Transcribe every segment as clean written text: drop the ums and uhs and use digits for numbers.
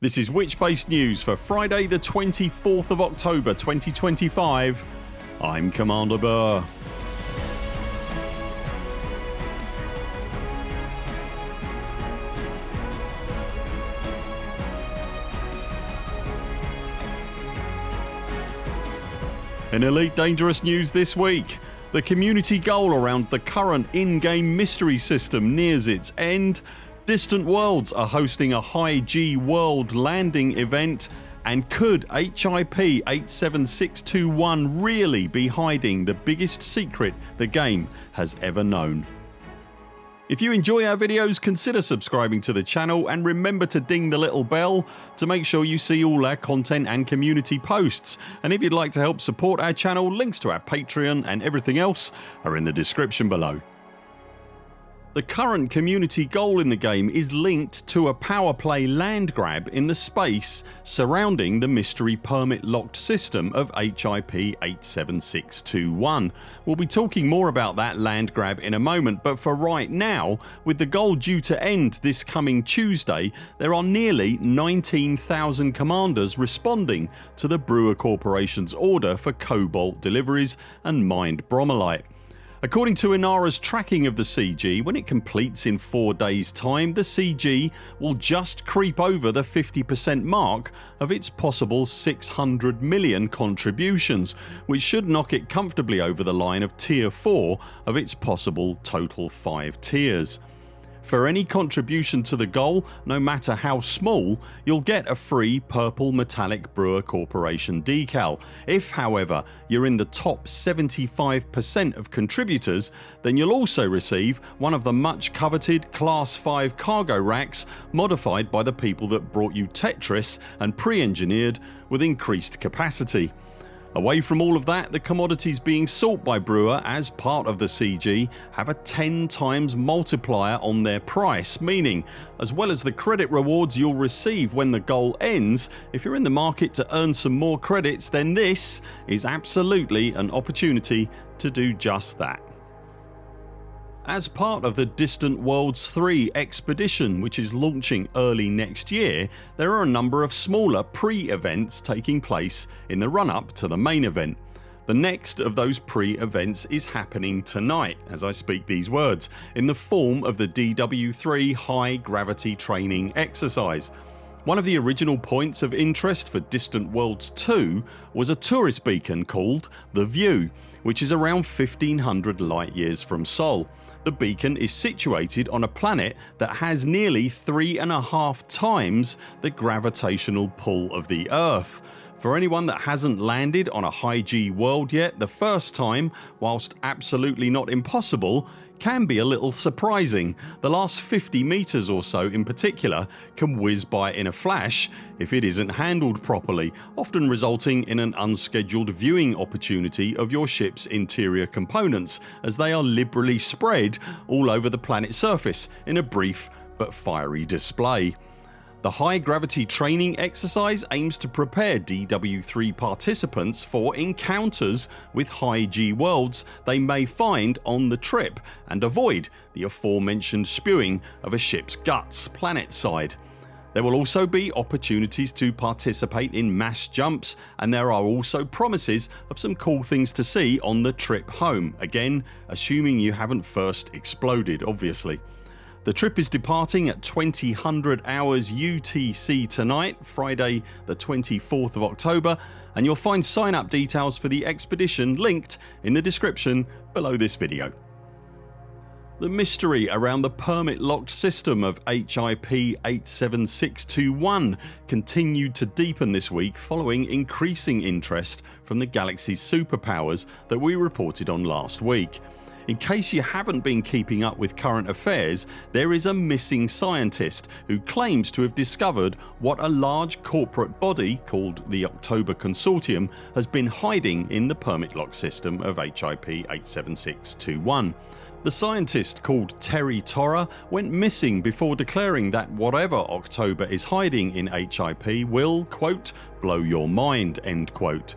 This is Witchbased News for Friday the 24th of October 2025. I'm Commander Burr. In Elite Dangerous news this week, the community goal around the current in-game mystery system nears its end, Distant Worlds are hosting a High G World landing event, and could HIP 87621 really be hiding the biggest secret the game has ever known? If you enjoy our videos, consider subscribing to the channel and remember to ding the little bell to make sure you see all our content and community posts. And if you'd like to help support our channel, links to our Patreon and everything else are in the description below. The current community goal in the game is linked to a power play land grab in the space surrounding the mystery permit locked system of HIP 87621. We'll be talking more about that land grab in a moment, but for right now, with the goal due to end this coming Tuesday, there are nearly 19,000 commanders responding to the Brewer Corporation's order for cobalt deliveries and mined bromellite. According to Inara's tracking of the CG, when it completes in 4 days time, the CG will just creep over the 50% mark of its possible 600 million contributions, which should knock it comfortably over the line of tier 4 of its possible total 5 tiers. For any contribution to the goal, no matter how small, you'll get a free purple metallic Brewer Corporation decal. If however you're in the top 75% of contributors, then you'll also receive one of the much coveted Class 5 cargo racks modified by the people that brought you Tetris and pre-engineered with increased capacity. Away from all of that, the commodities being sought by Brewer as part of the CG have a 10 times multiplier on their price, meaning as well as the credit rewards you'll receive when the goal ends, if you're in the market to earn some more credits, then this is absolutely an opportunity to do just that. As part of the Distant Worlds 3 expedition, which is launching early next year, there are a number of smaller pre-events taking place in the run-up to the main event. The next of those pre-events is happening tonight as I speak these words, in the form of the DW3 High Gravity Training Exercise. One of the original points of interest for Distant Worlds 2 was a tourist beacon called The View, which is around 1500 light years from Sol. The beacon is situated on a planet that has nearly 3.5 times the gravitational pull of the Earth. For anyone that hasn't landed on a High G world yet, the first time, whilst absolutely not impossible, can be a little surprising. The last 50 meters or so in particular can whiz by in a flash if it isn't handled properly, often resulting in an unscheduled viewing opportunity of your ship's interior components as they are liberally spread all over the planet's surface in a brief but fiery display. The High Gravity Training Exercise aims to prepare DW3 participants for encounters with High G worlds they may find on the trip and avoid the aforementioned spewing of a ship's guts planetside. There will also be opportunities to participate in mass jumps, and there are also promises of some cool things to see on the trip home, again assuming you haven't first exploded obviously. The trip is departing at 2000 hours UTC tonight, Friday the 24th of October, and you'll find sign up details for the expedition linked in the description below this video. The mystery around the permit locked system of HIP 87621 continued to deepen this week following increasing interest from the galaxy's superpowers that we reported on last week. In case you haven't been keeping up with current affairs, there is a missing scientist who claims to have discovered what a large corporate body called the October Consortium has been hiding in the permit lock system of HIP 87621. The scientist, called Terri Torra, went missing before declaring that whatever October is hiding in HIP will, quote, blow your mind, end quote.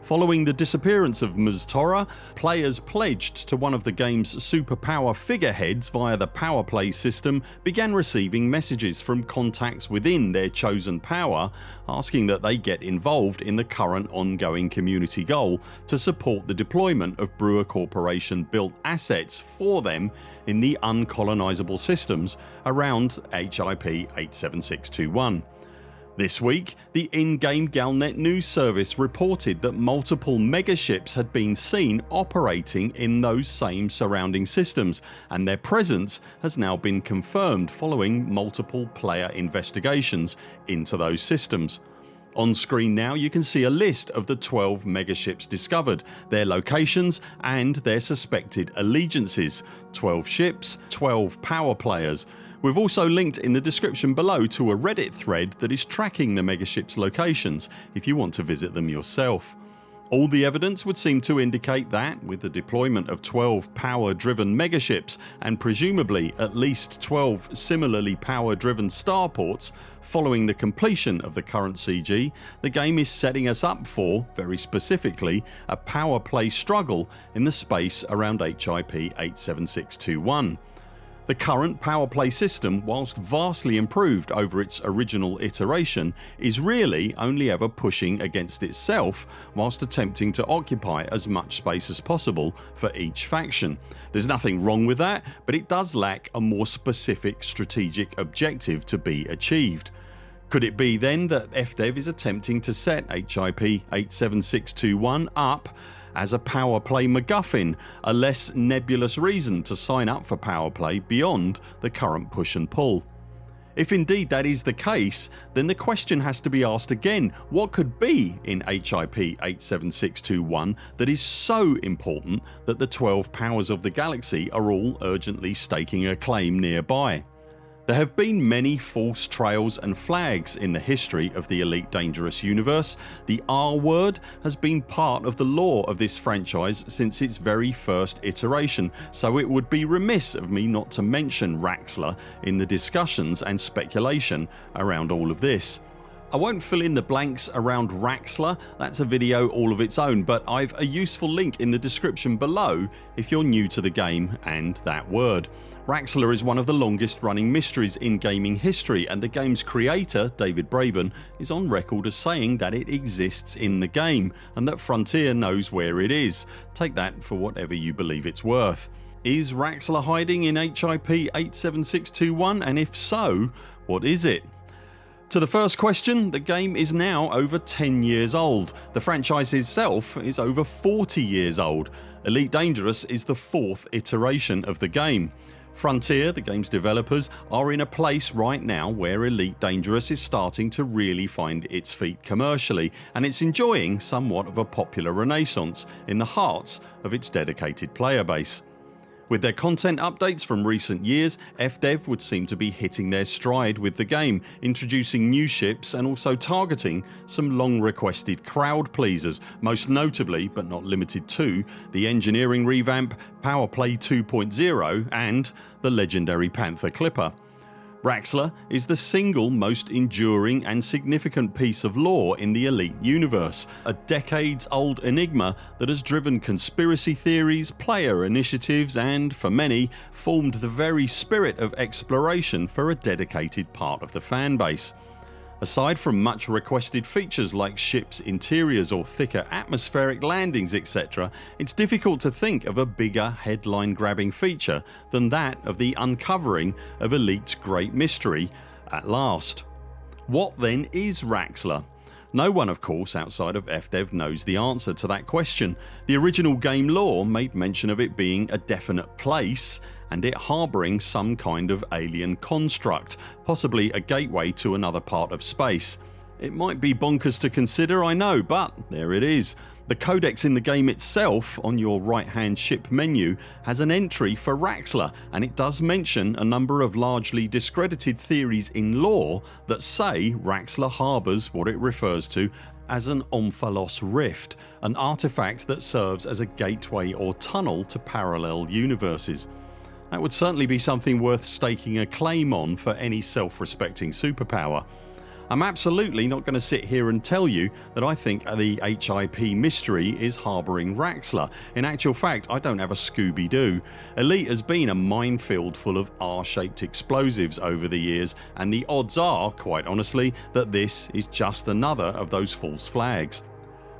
Following the disappearance of Torra, players pledged to one of the game's superpower figureheads via the power play system began receiving messages from contacts within their chosen power asking that they get involved in the current ongoing community goal to support the deployment of Brewer Corporation built assets for them in the uncolonizable systems around HIP 87621. This week, the in-game Galnet news service reported that multiple megaships had been seen operating in those same surrounding systems, and their presence has now been confirmed following multiple player investigations into those systems. On screen now you can see a list of the 12 megaships discovered, their locations and their suspected allegiances. 12 ships, 12 power players. We've also linked in the description below to a Reddit thread that is tracking the megaships locations if you want to visit them yourself. All the evidence would seem to indicate that, with the deployment of 12 power-driven megaships and presumably at least 12 similarly power-driven starports, following the completion of the current CG, the game is setting us up for, very specifically, a power play struggle in the space around HIP 87621. The current power play system, whilst vastly improved over its original iteration, is really only ever pushing against itself whilst attempting to occupy as much space as possible for each faction. There's nothing wrong with that, but it does lack a more specific strategic objective to be achieved. Could it be then that FDev is attempting to set HIP 87621 up as a power play MacGuffin, a less nebulous reason to sign up for power play beyond the current push and pull? If indeed that is the case, then the question has to be asked again: what could be in HIP 87621 that is so important that the 12 powers of the galaxy are all urgently staking a claim nearby? There have been many false trails and flags in the history of the Elite Dangerous universe. The R word has been part of the lore of this franchise since its very first iteration, so it would be remiss of me not to mention Raxxla in the discussions and speculation around all of this. I won't fill in the blanks around Raxxla, that's a video all of its own, but I've a useful link in the description below if you're new to the game and that word. Raxxla is one of the longest running mysteries in gaming history, and the game's creator, David Braben, is on record as saying that it exists in the game and that Frontier knows where it is. Take that for whatever you believe it's worth. Is Raxxla hiding in HIP 87621, and if so, what is it? To the first question, the game is now over 10 years old. The franchise itself is over 40 years old. Elite Dangerous is the 4th iteration of the game. Frontier, the game's developers, are in a place right now where Elite Dangerous is starting to really find its feet commercially, and it's enjoying somewhat of a popular renaissance in the hearts of its dedicated player base. With their content updates from recent years, FDev would seem to be hitting their stride with the game, introducing new ships and also targeting some long requested crowd pleasers, most notably, but not limited to, the engineering revamp, Power Play 2.0 and the legendary Panther Clipper. Raxxla is the single most enduring and significant piece of lore in the Elite universe, a decades-old enigma that has driven conspiracy theories, player initiatives and, for many, formed the very spirit of exploration for a dedicated part of the fanbase. Aside from much requested features like ships' interiors or thicker atmospheric landings etc, it's difficult to think of a bigger headline-grabbing feature than that of the uncovering of Elite's great mystery at last. What then is Raxxla? No one, of course, outside of FDev knows the answer to that question. The original game lore made mention of it being a definite place and it harbouring some kind of alien construct, possibly a gateway to another part of space. It might be bonkers to consider, I know, but there it is. The codex in the game itself, on your right hand ship menu, has an entry for Raxxla, and it does mention a number of largely discredited theories in lore that say Raxxla harbours what it refers to as an Omphalos rift, an artefact that serves as a gateway or tunnel to parallel universes. That would certainly be something worth staking a claim on for any self-respecting superpower. I'm absolutely not going to sit here and tell you that I think the HIP mystery is harbouring Raxxla. In actual fact, I don't have a Scooby-Doo. Elite has been a minefield full of R-shaped explosives over the years, and the odds are, quite honestly, that this is just another of those false flags.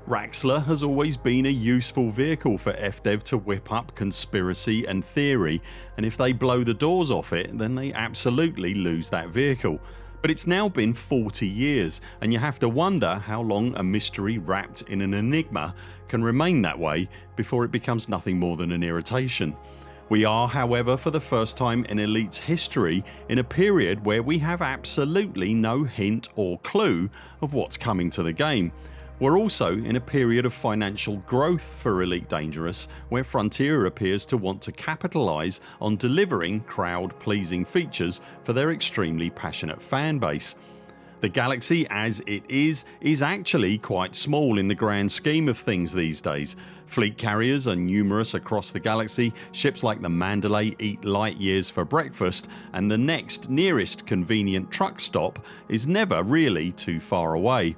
Raxxla has always been a useful vehicle for FDev to whip up conspiracy and theory, and if they blow the doors off it, then they absolutely lose that vehicle. But it's now been 40 years, and you have to wonder how long a mystery wrapped in an enigma can remain that way before it becomes nothing more than an irritation. We are, however, for the first time in Elite's history, in a period where we have absolutely no hint or clue of what's coming to the game. We're also in a period of financial growth for Elite Dangerous, where Frontier appears to want to capitalise on delivering crowd-pleasing features for their extremely passionate fan base. The galaxy as it is actually quite small in the grand scheme of things these days. Fleet carriers are numerous across the galaxy, ships like the Mandalay eat light years for breakfast, and the next nearest convenient truck stop is never really too far away.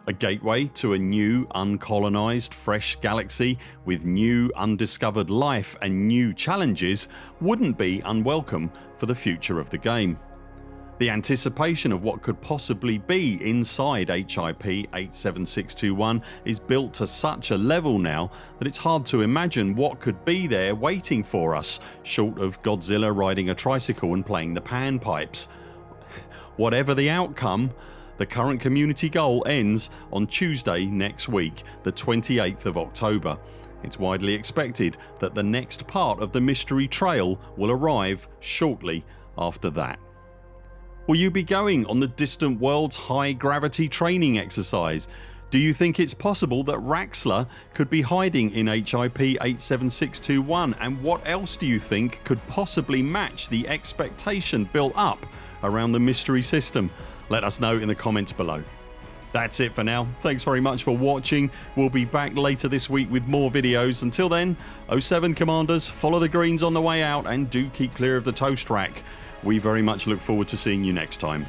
A gateway to a new, uncolonised, fresh galaxy with new, undiscovered life and new challenges wouldn't be unwelcome for the future of the game. The anticipation of what could possibly be inside HIP 87621 is built to such a level now that it's hard to imagine what could be there waiting for us, short of Godzilla riding a tricycle and playing the panpipes. Whatever the outcome, the current community goal ends on Tuesday next week, the 28th of October. It's widely expected that the next part of the mystery trail will arrive shortly after that. Will you be going on the Distant Worlds high gravity training exercise? Do you think it's possible that Raxxla could be hiding in HIP 87621, and what else do you think could possibly match the expectation built up around the mystery system? Let us know in the comments below. That's it for now. Thanks very much for watching. We'll be back later this week with more videos. Until then, 07 Commanders, follow the greens on the way out and do keep clear of the toast rack. We very much look forward to seeing you next time.